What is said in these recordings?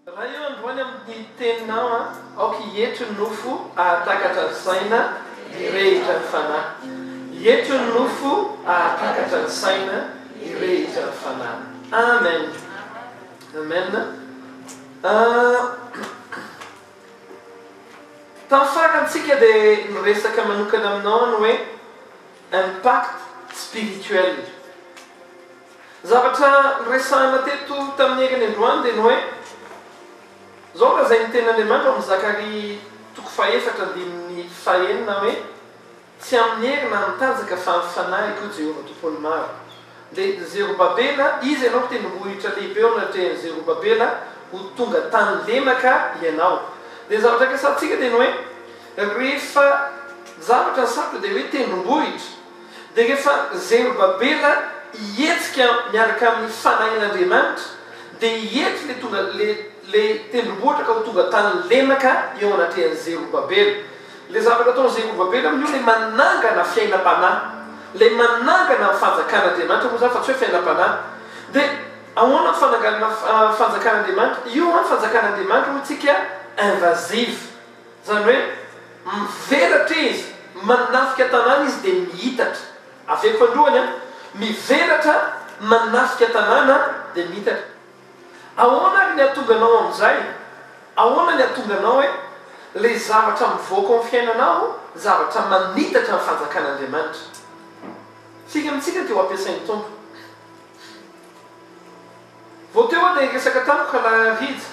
raha io androany amin'ny teninao a aoka hietro ny nofo ahatakatra ny saina irehitra ny fanahy. Hietro ny nofo ahatakatra ny saina irehitra ny fanahy. Amen. Amen. Tamin'ny farantsika dia niresaka manokana aminao ny hoe impact spirituel. Zavatra niresahana teto tamin'ny heriny androany dia ny hoe zao raha izay ny ten'Andriamanitra amin'ny Zakaria 4:7-5 hoe tsy amin'ny herina nitanjaka fa amin'ny fanahy koa Jehovah tompony maro. Dia Zerobabela, izy ianao tendrombohitra lehibe ao anatin'ny Zerobabela ho tonga tany lemaka ianao. Dia zavatra kasantsika dia ny hoe rehefa zavatra ny sarotra dia hoe tendrombohitra. Dia rehefa Zerobabela hihetsika miaraka amin'ny fanahin'Andriamanitra dia hihetsika le tonga le tendrombohitra ka ho tonga tany lemaka eo anatin'ny Zerobabela. Le zavatra ataon'ny Zerobabela amin'io le manangana fiainam-panahy, le manangana fanjakan'Andriamanitra moa zany fa tsy hoe fiainam-panahy. Dia ahoana fananganana fanjakan'Andriamanitra? Io a fanjakan'Andriamanitra hotsika invasive, zany hoe mivelatra izy, manafika tanàna izy dia mihitatra. Aveko fandroany a mivelatra manafika tanàna dia mihitatra. Ahoana ary ny atonganao amin'izay? Ahoana ny atonganao hoe le zavatra mivoaka amin'ny fiainanao, zavatra manitatra amin'ny fanjakan'Andriamanitra. Sika amintsika dia ho ampiasain'ny Tompo. Vao teo dia resaka tampoka lahariza.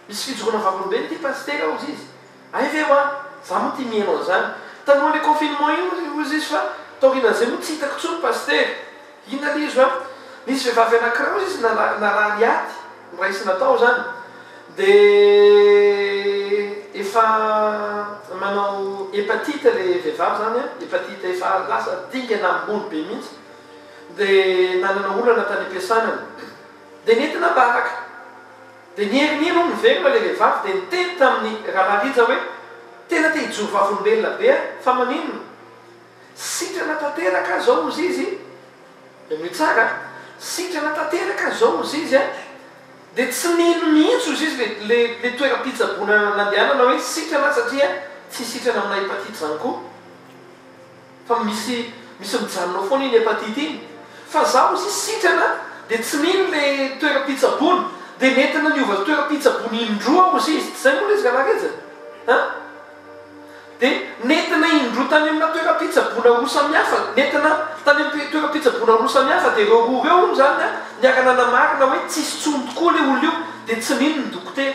Misy fijoroana vavolombelona ty pasitera ozy izy. Ay ve ho za moa ty mihainao an'izany. Tanoha le confinement io ozy izy fa taorinan'izay moa tsy hitako tsony pasitera. Inona le izy va? Nisy vehivavy anankiray ozy izy narary aty. Raisy natao zany dia efa manao hepatite le vehivavy zany a, hepatite efa lasa dingana ambony be mihitsy. Dia nanana olana tany am-piasanany dia nentina baraka. Dia nierinino miverina le vehivavy dia niteny tamin'ny raharija hoe tena te hijoro vavolombelona be fa maninona sitrana tanteraka zao ozy izy amin'ny tsara sitrana tanteraka zao ozy izy dia tsy nino mihitsy ozy izy le toeram-pitsaboana nandehanana hoe sitrana satria tsy sitrana amina hepatite zany koa fa misy mijanonao foana iny hepatite iny fa za ozy izy sitrana dia tsy nino le toeram-pitsaboana dia nentina niova toeram-pitsaboana indroa ozy izy tsy zay moa le izy rahareza dia nentina indroa tany amina toeram-pitsaboana roa samihafa, nentina tany amin'ny toeram-pitsaboana roa samihafa dia reo roa reo zany niarana namarina hoe tsisy tsony tokoa le olo io dia tsy nino ny dokotera.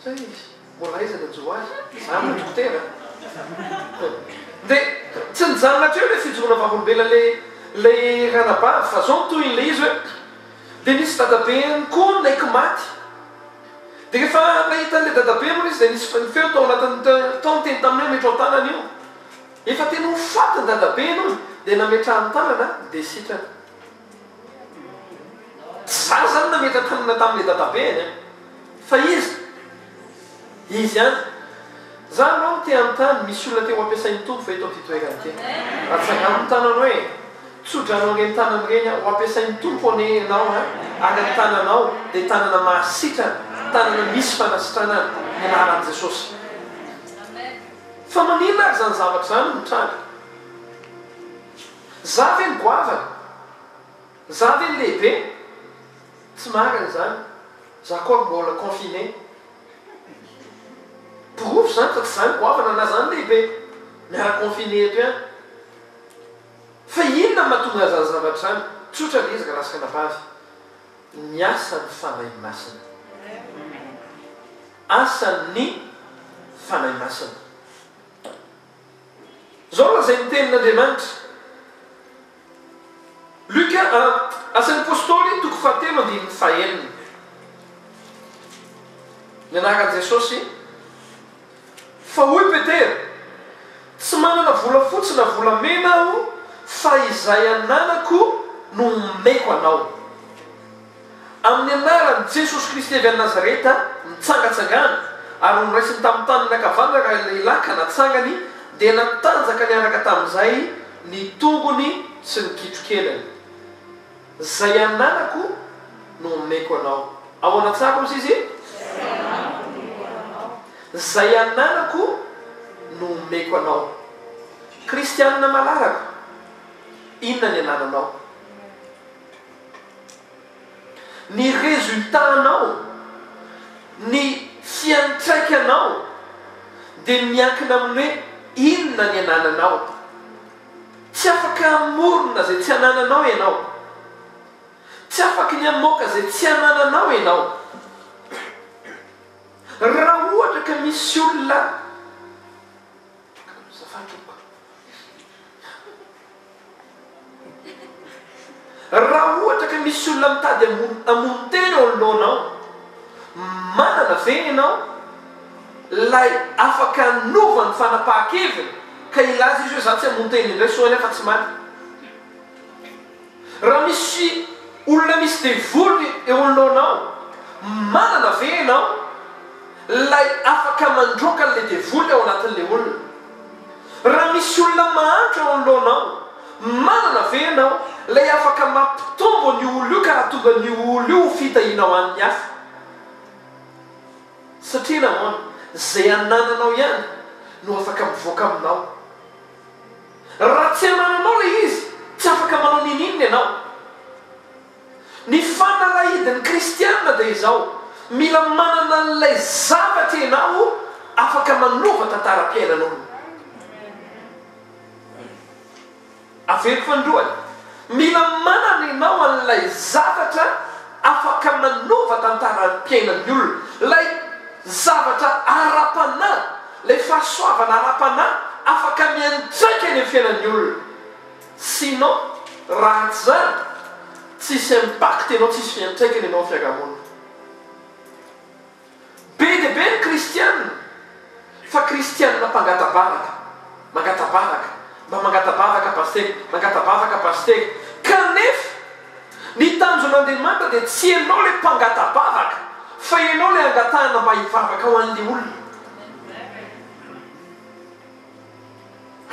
Zay izy mbola aizana jo azy za moa dokotera. Dia tsy nijanona treo le fijoroana vavolombela le ranabavy fa zao toy le izy hoe dia nisy dadabe koa naiky maty. Dia rehefa nahitan'le dadabe moa izy dia nisy feo tao anatin'ny tao teny taminay metra ao tanana io. Efa tena hofaty ny dadabe ino dia nametrahany tanana dia sitrana. Za zany nametra tanana tamin'le dadabe any fa izy ihany. Za anao te anontany misy olona teo ampiasain'ny Tompo fa eto amin'ny fitoerana ty. Atsangano ny tananao hoe tsodranao reny tanana reny ho ampiasain'ny Tompo anao ary ny tananao dia tanana mahasitrana, tanana misy fanasitrana ny anaran'i Jesosy. Fa maninona ary zany zavatra zany mitranga? Za ve ny goavana? Za ve ny lehibe? Tsy marina zany. Za koa mbola confiné. Pirofo zany fa tsy zany goavana na zany lehibe. Miara confiné eto ihany. Fa inona mahatonga zany zavatra zany? Tsotra le izy ka lasaka navavy. Ny asan'ny fanahy masina. Asan'ny fanahy masina. Zao raha izay ny tenin'Andriamanitra. Luka asan'ny apôstôly 4:5. Ny anaran'i Jesosy fa hoy Petera tsy manana volafotsy na volamena aho fa izay ananako no omeko anao. Amin'ny anaran'i Jesosy Kristy avy any Nazareta mitsangatsangana ary niraisiny tamin'ny taniny ankavanana raha lehilahy ka natsangany dia natanjaka niaraka tamin'izay ny tongony sy ny kitrokelany. Zay ananako no omeko anao. ahoana tsara misy izy zay ananako no omeko anao. Kristianina malaraka inona ny anananao? Ny résultat-nao, ny fiantraikanao dia miankina amin'ny hoe inona ny anananao. Tsy afaka amorona zay tsy anananao ianao, tsy afaka ny amoaka zay tsy anananao ianao. Raha ohatra ka misy olona mitady hamono tena eo anoloanao, manana ve ianao lay afaka anovany fanapahan-keviny ka ilaza izy hoe za tsy hamono tena indray soany afa tsy maty? Raha misy olona misy devoly eo anoloanao, manana ve ianao lay afaka mandroaka an'ilay devoly ao anatin'ilay olona? Raha misy olona mahantra eo anoloanao, manana ve ianao lay afaka mampitombo ny olo io ka raha tonga ny olo io fitahina ho an'ny hafa? Satria namoana zay anananao ihany no afaka mivoaka aminao. Raha tsy anananao lay izy, tsy afaka manao ninina ianao. Ny fanalahidin'ny kristianina dia izao, mila manana an'ilay zavatra ianao afaka manova tantaram-piainanao. Averiko fandroany, mila manana ianao an'ilay zavatra afaka manova tantaram-piainan'ny olona, lay zavatra ara-panahy, lay fahasoavana ara-panahy afaka miantraika ny fiainan'ny olona. Sinon raha tsy zany, tsisy impact ianao, tsisy fiantraikany ianao amin'ny fiarahamonina. Be dia be ny kristianina, fa kristianina mpangatabavaka, mangatabavaka, mba mangatabavaka pastera, mangatabavaka pastera. Kanefa ny tanjon'Andriamanitra dia tsy ianao ilay mpangatabavaka, fa ianao ilay angatahana mba hivavaka ho an'ilay olona.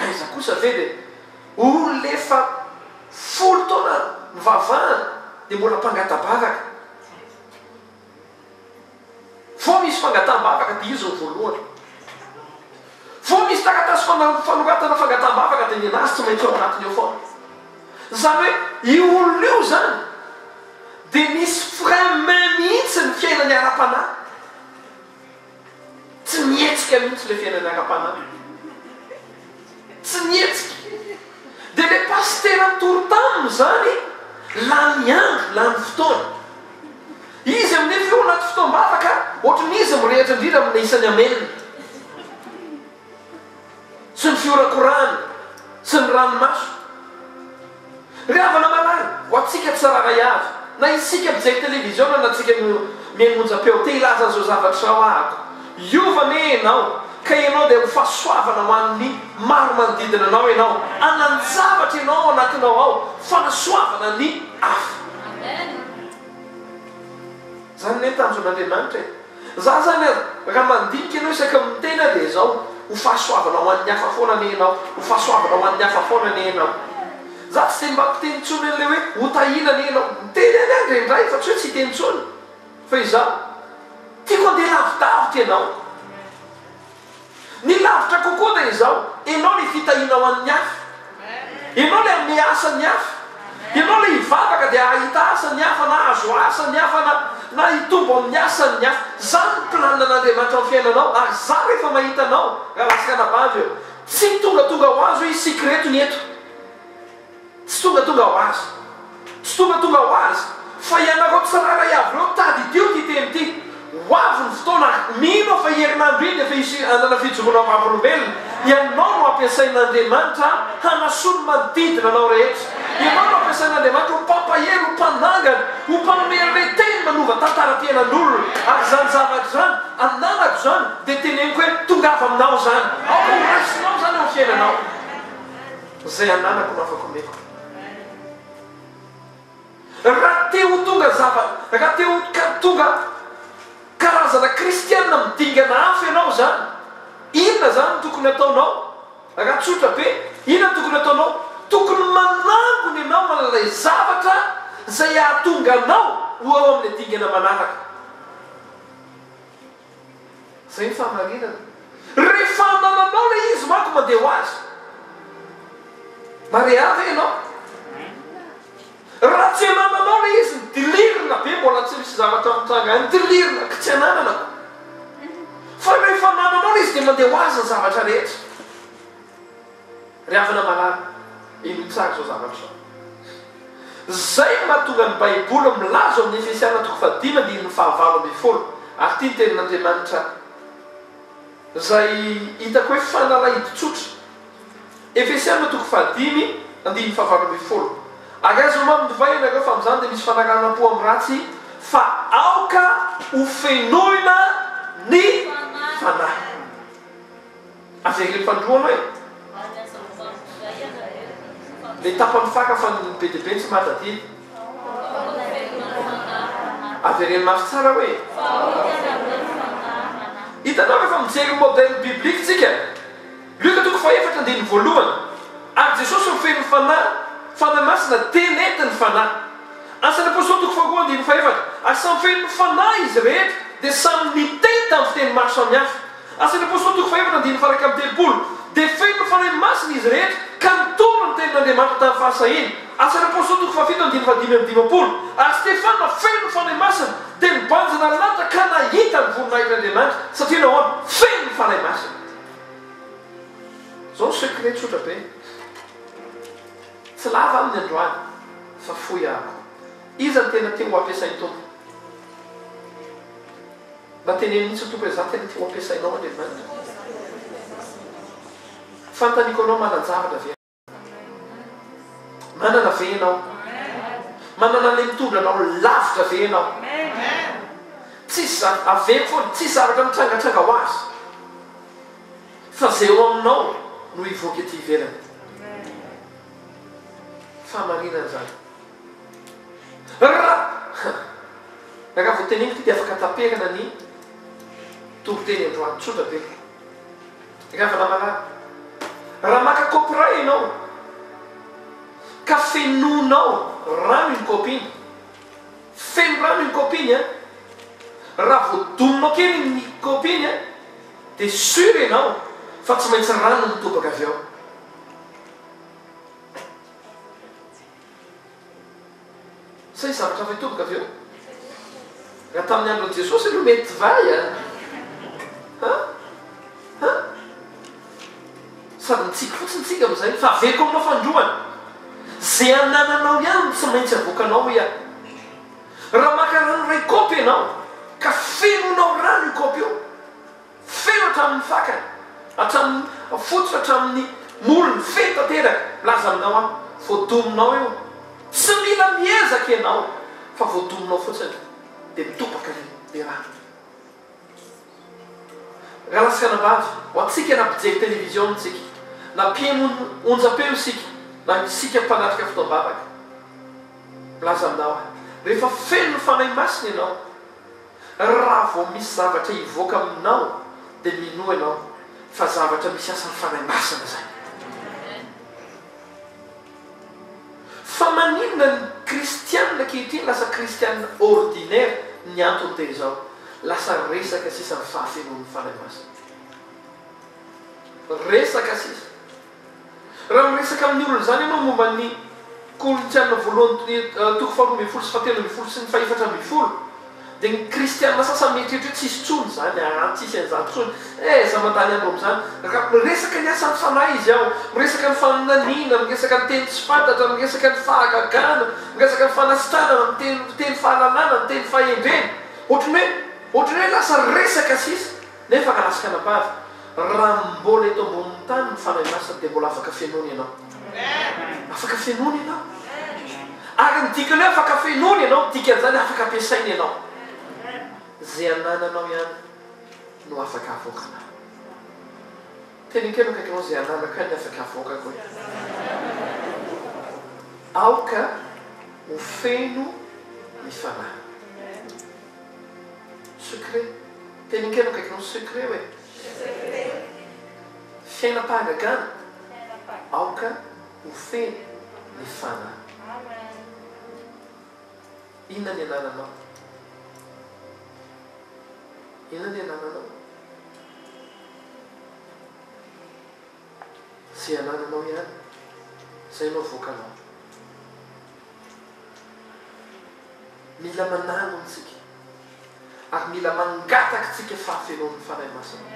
Aiza kosa ve dia olona efa 10 taona mivavahana dia mbola mpangatabavaka? Fo misy fangatambavaka dia izy ny voalohany. Fo misy takatasy fanoratana fangatambavaka dia ny anazy tsy maintsy ao anatiny eo foana. Zany hoe io olona io zany dia misy frein mihitsy ny fiainany ara-panahy. Tsy mihetsika mihitsy ilay fiainany ara-panahy, tsy mihetsika. Dia ilay pastera toro-taminy zany lany andro, lany fotoana. Izy amin'nefa eo anaty fotoam-bavaka ohatran'izy mirehatra indrindra amin'ny isany amenina sy ny fiorakorana sy ny ranomaso. Ry havana malany ho atsika tsiraray avy, na isika mijery televiziona na atsika mianonja-peo te ilaza an'izao zavatra sao ahako, iovana ianao ka ianao dia ho fahasoavana ho an'ny maro manodidina anao ianao, anan-javatra ianao anatinao ao, fanasoavana ny hafa. Zany ny tanjon'Andriamanitra e. Za zany raha mandinika ianao isaka amin'ny tena dia izao, ho fahasoavana ho an'ny hafa foana ny ianao, ho fahasoavana ho an'ny hafa foana ny ianao. Za tsy dia mba mpiteny tsony an'ilay hoe ho tahina ny ianao, miteny any andry indray fa tsy hoe tsy hiteny tsony, fa izaho tiako andeha lavidavitra ianao. Ny lavitra kokoa dia izao, ianao ny fitahina ho an'ny hafa, ianao ilay amin'ny asan'ny hafa, ianao ilay hivavaka dia ahita asan'ny hafa na azo asan'ny hafa na hitombo amin'ny asan'ny hafa. Zany ny planin'Andriamanitra amin'ny fiainanao, ary za rehefa mahitanao raha lasika bavy eo, tsy tongatonga ho azy hoe sikreto ny eto, tsy tongatonga ho azy, tsy tongatonga ho azy, fa ianareo tsiraray avy reo tady tio ty teny ty, ho avy ny fotoana mino fa herinandro iny efa isy anana fijoroana vavolombelona, ianao no ampiasain'Andriamanitra hanasolo manodidina anao rehetra. Ianao no ampiasain'Andriamanitra ho mpampahery, ho mpanangana, ho mpanomerin'ilay teny manova tantaram-piainan'olona. Ary zany zavatra zany ananako zany dia teneniko hoe tongava aminao zany, ao ka horasinao zany amin'ny fiainanao. Zay ananako no afaka omeko. Raha te ho tonga raha te ho tonga karazana kristianina midingana hafa ianao zany, inona zany tokony ataonao? Raha tsotra be, inona tokony ataonao? Tokony manangona ianao manalay zavatra zay ahatonga anao ho ao amin'ny dingana manaraka. zay ny fahamarinana. Rehefa nananao le izy manko mandeha ho azy mariava ianao. Raha tsy anananao le izy nidilirina be, mbola tsy misy zavatra mitranga nidilirina ka tsy ananana. Fa rehefa nananao le izy dia mandeha ho azy ny zavatra rehetra. Riavana malala ino tsara zao zavatra zao. Zay mahatonga ny baiboly milaza amin'ny Efesiana 5:5 ary tia ny tenin'Andriamanitra zay hitako hoe fanalahidy tsotra. Efesiana 5:5 ary azo mamindovay ianareo fa amin'izany dia misy fanaranam-po amin'ny ratsy fa aoka ho fenoina ny fanahy. Avery fandroana hoe le tapany faka fa ny be deabe tsy mahataty. Avereny mafy tsara hoe hitanao rehefa mijery modèle biblique tsika. Luka 4:7 ary Jesosy mifeno fanahy masina tenetiny fanahy. Asan'ny apôstôly 2:4 ary samy feno fanahy izy rehetra dia samy miteny tamin'ny fiteny maro samihafa. Asan'ny apôstôly 2:8 dia feno fanahy masina izy rehetra ka nitondra ny tenin'Andriamanitra tamin'ny fahasahiny. Asan'ny apôstôly 7:5 ary Stefana feno fanahy masina dia nibanjina lanitra ka nahita ny voninahitran'Andriamanitra satria nahoana feno fanahy masina. Zao ny secret tsotra be. Tsy lava amin'ny androany fa fohy ako. Iza ny tena tia ho ampiasainy tompo? Mba teneny mihitsy tompo hoe za tena tia ho ampiasainao Andriamanitra. Fantaniko anao manan-javatra ve? Manana ve ianao? Manana le mitondra anao lavitra ve ianao? Tsisy aveko foana, tsisy zavatra mitrangatranga ho azy. Fa zay eo aminao no hivoaka ety ivelany. Fahamarinana zany. Raha vao teneniko dia afaka taperana ny toriteny androany tsotra be. Raha namalala. Raha maka kopy ray ianao ka fenonao rano iny kopy iny, feno rano iny kopy iny, raha voadominao kely ny kopy iny dia sûr ianao fa tsy maintsy rano mitobaka avy ao. Say zavatra fa hitobaka avy ao. Raha tamin'ny andron'i Jesosy aloha mety vai sady mitsika fotsiny tsika amin'izay fa aveko aminao fandroany. Zay anananao ihany tsy maintsy avoakanao hoe raha maka rano ray kopy ianao ka fenonao rano io kopy io, feno hatramin'ny fakany, hatramin'ny fototra, hatramin'ny molony, feno tanteraka. Laza aminao voadominao io, tsy mila miezaka ianao fa voadominao fotsiny dia mitobaka le rano. Raha lasika nambavy ho antsika nampijery televizion tsika na mpieno onjam-peo isika na isika mpanatrika fotoam-bavaka. Laza aminao rehefa feno fanahy masina ianao, raha vao misy zavatra hivoaka aminao dia mino ianao fa zavatra misy asan'ny fanahy masina zay. Fa maninona ny kristianina ankehitriny lasa kristianina ordinaire? Ny antony teny izao, lasa resaka sisa ny fahafenon'ny fanahy masina. Resaka sisa. Raha miresaka amin'ny olona zany ianao momba ny kolotsaina voalohany 2:20 sy ny 4:4 dia ny kristianina sasany mieritreritry hoe tsisy tsony zany, tsisy an'izany tsony. Za mandany andro amin'izany. Raha miresaka ny asan'ny fanahy izy ao, miresaka ny fananina, miresaka ny teny tsy fantatra, miresaka ny fahagagana, miresaka ny fanasitrana, miteny fahalalana, miteny fahendrena. Ohatrany hoe lasa resaka sisa. Nefa ka lasika nambavy, raha mbola eto ambonin'ny tany ny fanahy masina dia mbola afaka fenony ianao. Afaka fenony ianao. Ary ny dikany hoe afaka fenony ianao, dikan'izany afaka ampiasainy ianao. Zay anananao ihany no afaka avoakana. Tenikeno kaikanao zay ananako ihany afaka avoakako. Aoka ho feno ny fanahy. Secret. Tenikeno kaikanao secret hoe fiainam-pahagagana. Aoka ho feno ny fanahy. Inona ny anananao? Inona ny anananao? tsy anananao ihany zay anao voakanao mila mananontsika ary mila mangatakatsika fahafenon'ny fanahy masina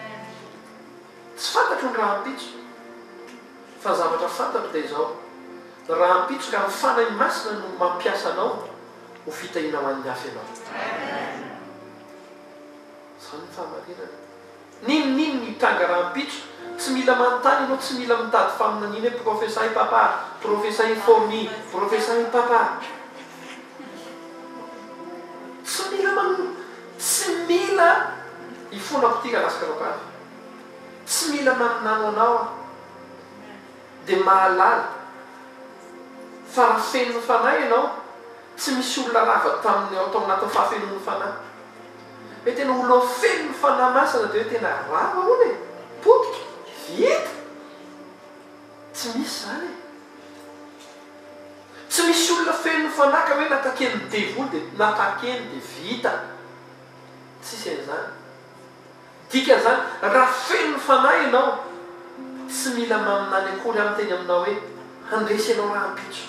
tsy fantatro ny raha ampitso fa zavatra fantatro dia izao raha ampitso ka ny fanahy masina no mampiasa anao ho fitahinao an'ny hafa ianao zany ny fahamarinana ninonino mitanga raha ampitso tsy mila manontany ianao tsy mila mitady faminanina hoe professeur papa professeur fourni professeur papa tsy mila ifonako tika lasikarakavy tsy mila maninano anao dia mahalala fa raha fenony fanahy ianao tsy misy olona rava tamin'ny ao tao anatin'ny fahafenon'ny fanahy hoe tena olona fenony fanahy masina dia hoe tena rava hono e potika vita tsy misy zany tsy misy olona fenony fanahy ka hoe natakeny devoly dia natakeny dia vita tsisy an'izany dika zany raha fenony fanahy ianao tsy mila maminany akory amin'ny teny aminao hoe handresy ianao raha ampitso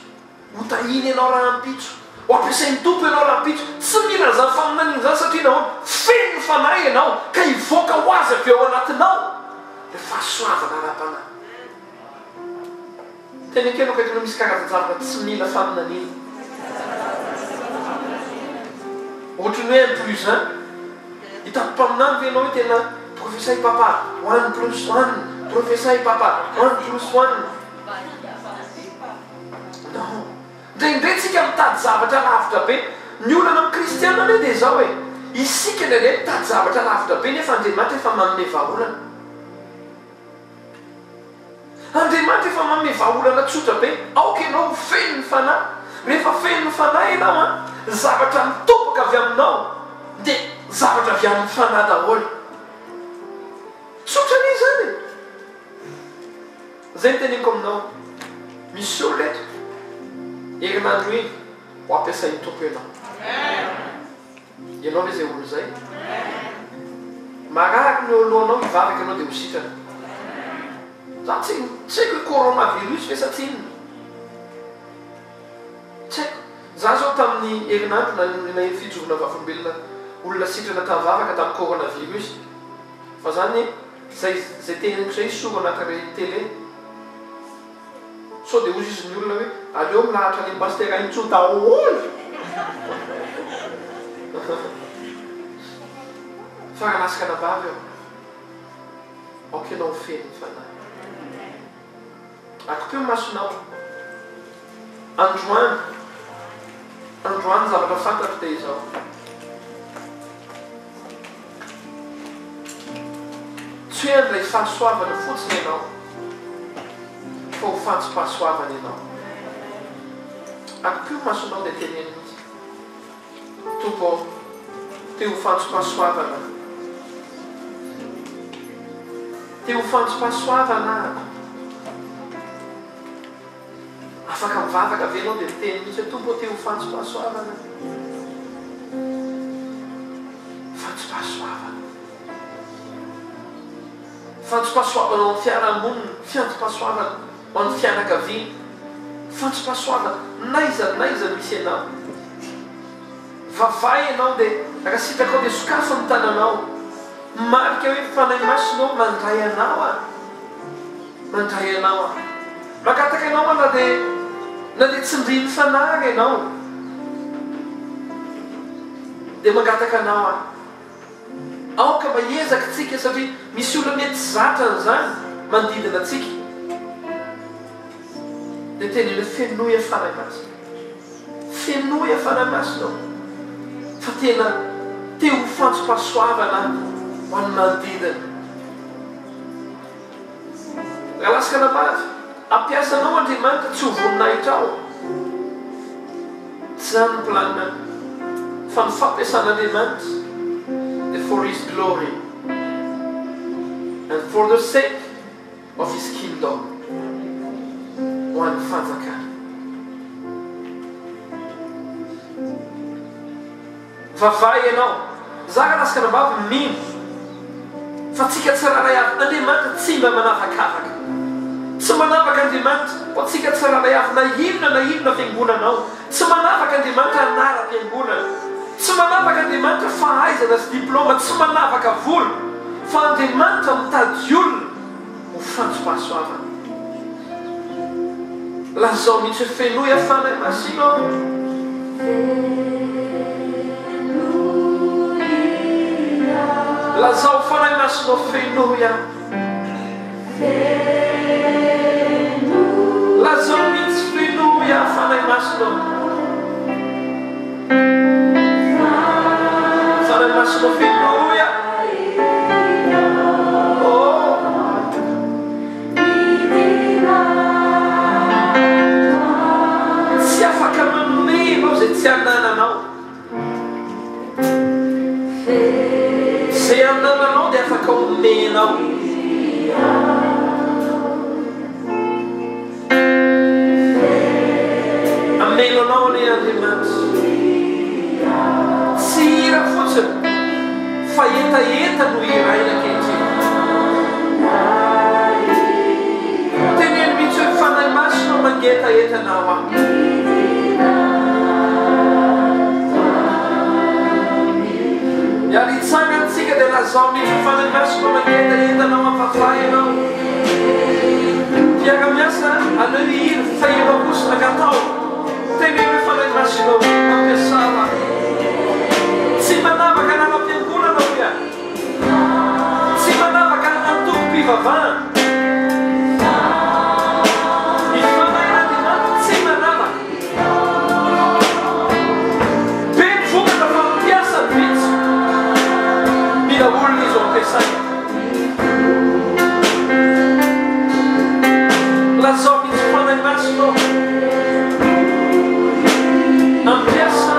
hotahiny ianao raha ampitso ho ampiasain'ny tompo ianao raha ampitso tsy mila zany faminaniny zany satria nao fenony fanahy ianao ka hivoaka ho azy avy ao anatinao dia fahasoavana ara-panahy tena kely okaitona misy karazan-javatra tsy mila faminaniny ohatra ny hoe un plus un hitampaminany ve ianao hoe tena professeur papa 1 plus 1 professeur papa 1 plus 1 non ndraindray tsika mitady zavatra lavitra be ny olana amin'ny kristiana ane dia zao hoe isika ndraindray mitady zavatra lavitra be nefa Andriamanitra efa manome vahaolana Andriamanitra efa manome vahaolana tsotra be aoka ianao feno ny fanahy rehefa feno ny fanahy ianao zavatra mitoboka avy aminao dia zavatra avy amin'ny fanahy daholo tsotra ny zany zay ny teneniko aminao misy olo eto herinandro iny ho ampiasain'ny tompo ianao ianao ve zay olo zay marary ny oloanao hivavaka ianao dia ho sitrana za tsy haiko coronavirus ve sa tsinona tsy haiko za zao tamin'ny herinandro na fijovona vafombelona olona sitrana tavavaka tamin'ny coronavirus fa zany zay teneniko zay soro anaty télé so dia ozy izy ny olona hoe aleo milahatra ny pasteur intso daholo fa raha nasika nabavy ao aoka ianao feno fanahy akopeo masonao androany zavatra fantatro dia izao tsy hoe andray fahasoavana fotsiny ianao fa ho fantsym-pahasoavana ianao akopeo masonao dia teneny mihitsy tompo teo ho fantsym-pahasoavana teo ho fantsym-pahasoavana afaka mivavaka ave anao dia miteny mihitsy hoe tompo teo ho fantsym-pahasoavana fantsym-pahasoavana fantsym-pahasoavana ao amin'ny fiarahamonina fantsym-pahasoavana ho an'ny fianakaviana fantsym-pahasoavana naiza misy ianao vavay ianao dia raha sitraka ao dia sokafo ny tananao marika hoe fanahy masonao mandray anao magataka ianao na dia tsindriny fanahy ianao dia magataka anao aoka mahiezaka tsika satria misy olona mety zatra n'izany mandidina atsika dia tena hoe fenoy fanahy masina fenoy fanahy masinao fa tena teo ho fantsym-pahasoavana ho an'ny manodidina raha lasika nabavy ampiasanao Andriamanitra tsy ho voninahitra ao tsy zany ny planina fa ny fampiasan'Andriamanitra for his glory and for the sake of his kingdom ho an'ny fanjakana vavay ianao za ka lasika nabavy mino fa tsika tsiraray avy Andriamanitra tsy mba manavakavaka tsy manavaka Andriamanitra po atsika tsiralay avy na inona fiangonanao tsy manavaka Andriamanitra anaram-piangonana tsy manavaka Andriamanitra fahaizana sy diplôma tsy manavaka vola fa Andriamanitra mitady olona ho fanjopahasoavana lazao mihitsy fenoy afana masino lazao fanay masino fenoya lazao mihitsy fenoya fanay masino fanay masino fenoya tsy afaka mameno zay tsy anananao zay anananao dia afaka omenao amenonao ny Andriamanitra tsy hira fotsiny fa etaeta no iraina ankehitriny teneny mihitsy hoe fanay masino mangetaetanao aho iaritsana antsika dia lazao mihitsy fanay masino mangetaetanao ampafay anao piaga miasa anao hira fahenao kosina katao teneny hoe fanay masino ampiasava tsy manavaka nanam-piangonanao ia tsy manavaka antokom-pivavahana lazao mihitsy fanay masino ampiasa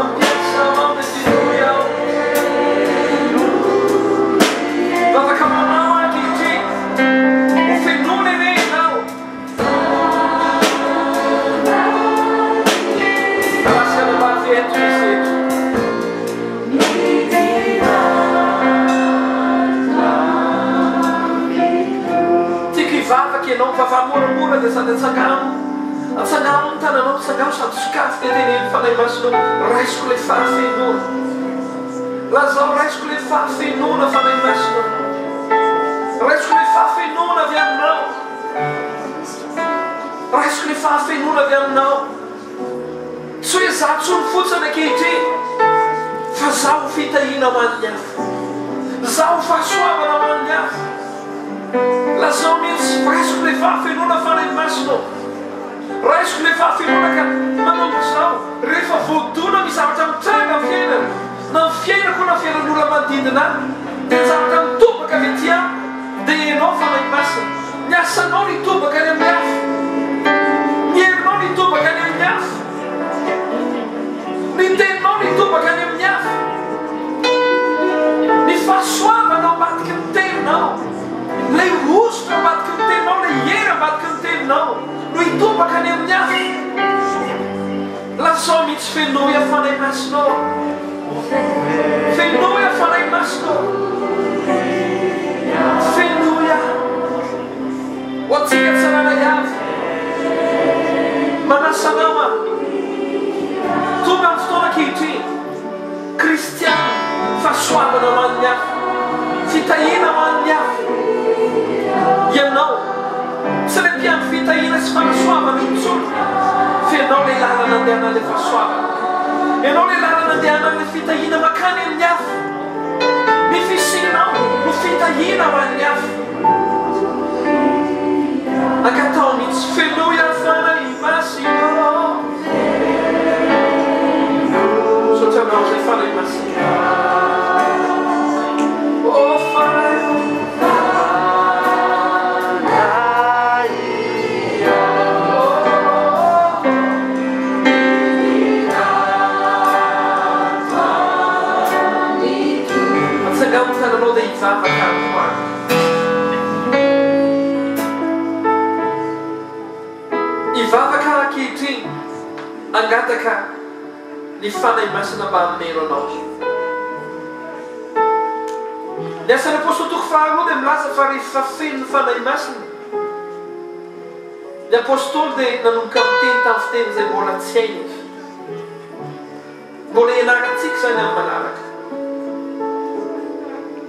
ampiasa ampiasiloya vavaka manao ankehitriny ho fenona renao alasana mavyeto izy eto vavaky ianao mivavamoramora dia sady atsangamo ny tananao tsangamo sady sokafy dia teneny fanay masino raisiko le fahafenona lazao raisiko le fahafenona fanay masino raisiko le fahafenona avy aminao raisiko le fahafenona avy aminao tsy hoe za tsony fotsiny ankehitriny fa zaho fitahina ho an'ny hafa zaho fahasoavana ho an'ny hafa lazao mihitsy raisiko le fahafenona fanay masino raisiko le fahafenona ka manomboka zao rehefa voadona mizavatra mitranga amin'ny fiainana na ny fiainako na fiainan'olona manodidina dia zavatra mitobaka avy aty aho dia ianao fanay masina ny asanao nitobaka any amin'ny hafa ny herinao nitobaka any amin'ny hafa ny teninao nitobaka any amin'ny hafa ny fahasoavanao ambadiky ny teninao lay rosona ambadiky ny teninao lay hery ambadiky ny teninao no hitobaka any amin'ny hafa lazao mihitsy fenoya fanay masino fenoya fanay masino fenoya ho atsika tsarana avy manasanao a tonga amin'ny fotoana ankehitriny kristiana fahasoavana ho an'ny hafa fitahina ho an'ny hafa ianao tsy le mpiandro fitahina sy fanasoavana intsony fa ianao le lalana andehana le fahasoavana ianao le lalana andehana le fitahina makany amin'ny hafa ny fisinao no fitahina ho an'ny hafa ankatao mihitsy fenoya fanay masino sotranao zay fanay masino fanay tananao dia hivavaka amikoany hivavaka ankehitriny angataka ny fanay masina mba ameno anao Ny asan'ny apôstôly toko faharoa dia milaza fa rehefa feno ny fanahy masina. Ny apôstôly dia nanomboka miteny tamin'ny fiteny izay mbola tsy hainy izy. Mbola ianarantsika izany amin'ny manaraka.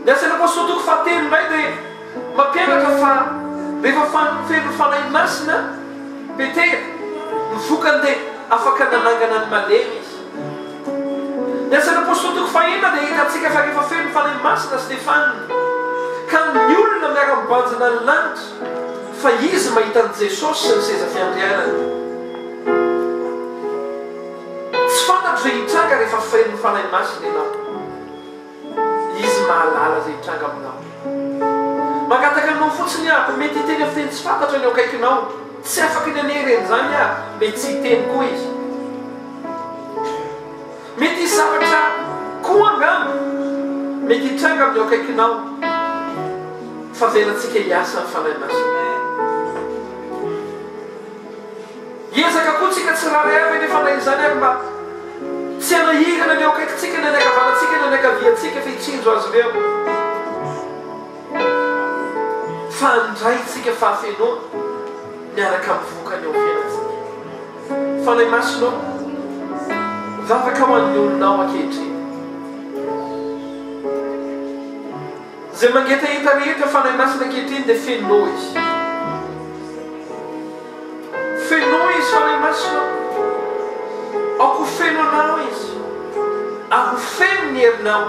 Ny asan'ny apôstôly toko fahatelo indray dia mampianatra fa rehefa feno ny fanahy masina, Petera mivokany dia afaka nanangana ny malemy izy. Ny asan'ny apôstôly toko fahaenina dia hitantsika fa rehefa feno ny fanahy masina Stefana ka ny olona miara-mibanjina ny lanitra fa izy mahita ny Jesosy sy ny seza fiandrianana. Tsy fantatro izay hitranga rehefa feno ny fanahy masina ianao. Izy mahalala izay hitranga aminao. Magataka anao fotsiny aho, mety hiteny amin'ny teny tsy fantatra ny eo akaikinao. Tsy afaka ny aneren'izany aho, mety tsy hiteny koa izy. Mety hisy zavatra koa angamba, mety hitranga amin'ny eo akaikinao. Fa velantsika hiasa ny fanahy masina. Hiezaka koa tsika tsy raray avy ny fanahy izany ary mba tsy hanahirana ny eo akaikintsika, ny anakavanantsika, ny anakaviantsika fa hitsinjo azy ireo. Fa handraitsika fahafenoana miaraka mivoaka ny eo fiainantsika. Fanahy masina vavaka ho an'ny olonao ankehitriny. Izay mangetahita rehetra fanahy masina ankehitriny dia fenao izy. Fenao izy fanahy masina. Ako feno anao izy. Ako feno ny herinao.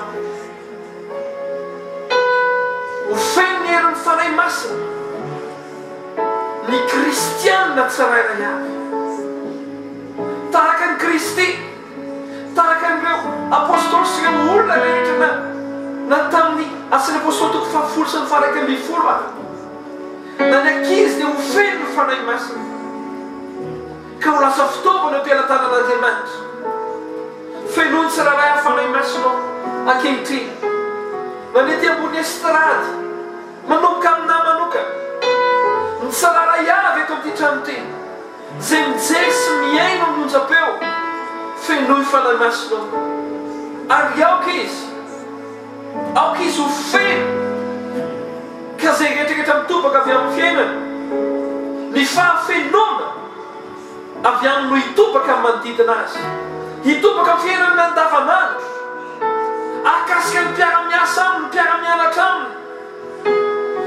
Ho feno ny herin'ny fanahy masina. Ny kristianina tsirairay avy. Tahaka ny Kristy, tahaka n'ireo apôstôly sy ireo olona rehetra na tamin'ny asan'ny apôstôly toko fahafolo sy ny faha-raika ambin'ny folo avy. Na ny ankizy dia ho feno ny fanahy masina. Ka ho lasa fitaovana am-pialatanan'Andriamanitra. Fenoany tsirairay avy fanahy masina ankehitriny. Na ny ety ambony estrady, manomboka aminahy manokana. Ny tsirairay avy eto amin'ity trano ity. Izay mijery sy miaino amin'ny onjam-peo, fenoy fanahy masina. Ary aoka izy. Aoka izy ho feno. Ka izay rehetrarehetra mitobaka avy amin'ny fiainana. Ny fahafenoana avy aminy no hitobaka amin'ny manodidina azy. Hitobaka amin'ny fiainana andavanandro. Akasika ny mpiara-miasa aminy, ny mpiara-mianatra aminy.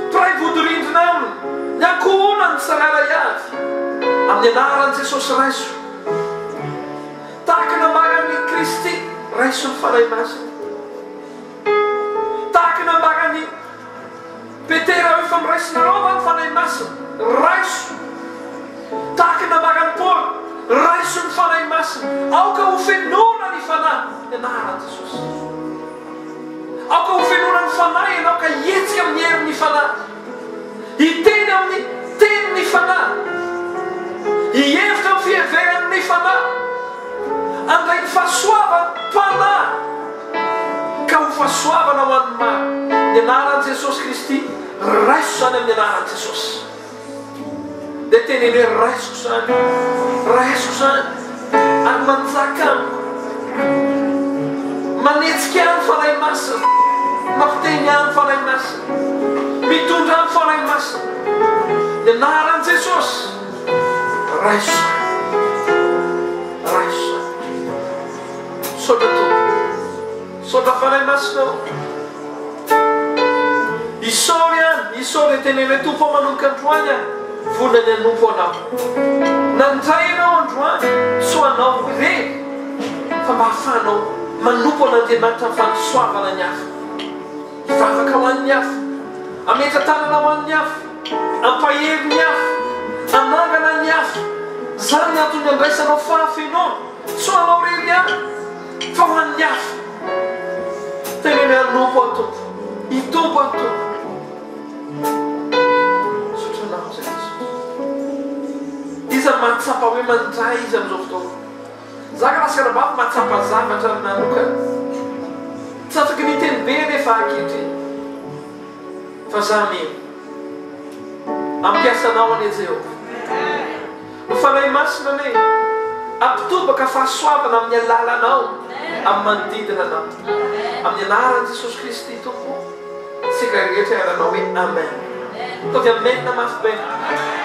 Mpiray vody-rindrina aminy. Ny ankohonany tsirairay avy. Amin'ny anaran'i Jesosy raiso. Tahaka nambaran'i Kristy, raiso ny fanahy masina. Tahaka nambaran'i Petera efa miraisina ny fanahy masina, raiso. Tahaka nambaran'i Paul, raiso ny fanahy masina. Aoka ho fenoana ny fanahy, ny anaran'i Jesosy. Aoka ho fenoana ny fanahy, ianao ka hietsika amin'ny herin'ny fanahy. Hiteny amin'ny tenin'ny fanahy. Hihevitra amin'ny fiheveran'ny fanahy. Andray ny fahasoavana mpanahy. Ka ho fahasoavana ho an'ny maro. Ny anaran'i Jesosy Kristy, raiso zany amin'ny anaran'i Jesosy. Dia teneny hoe raisiko zany. Raisiko zany. Ary manjaka amiko. Manetsika any fanahy masina. Mampiteny any fanahy masina. Mitondra any fanahy masina. Ny anaran'i Jesosy, raiso. Raiso. Sodra to. Sodra fanahy masina. Isory any. Isory teneny tompo manomboka androany any. Vonany anompo anao. Nandray ianao androany. So anao ireny. Fa mba hafanao manompo an'Andriamanitra amin'ny fanosoavana ny hafa. Hivavaka ho an'ny hafa. Ametra tanana ho an'ny hafa. Ampahery ny hafa. Anangana ny hafa. Zany ny antony andraisanao fahafenoana. So anao rery any. Fa ho an'ny hafa. Teneny anompo atompo. Hitompo atompo. Sotranao zay izy. Iza mahatsapa hoe mandray izy amin'izao fotoana. Zaka lasaka rabafy mahatsapa zavatra manokana. Tsy afaka ny teny be nefa ankehitriny. Fa za mino. Ampiasanao any Jehovah. Ny fanahy masina ane ampitobaka fahasoavana amin'ny alalanao, amin'ny manodidina anao. Amin'ny anaran'i Jesosy Kristy tompo. sika rehetra iarahnao hoe amen. Ataovy amen na mafy be.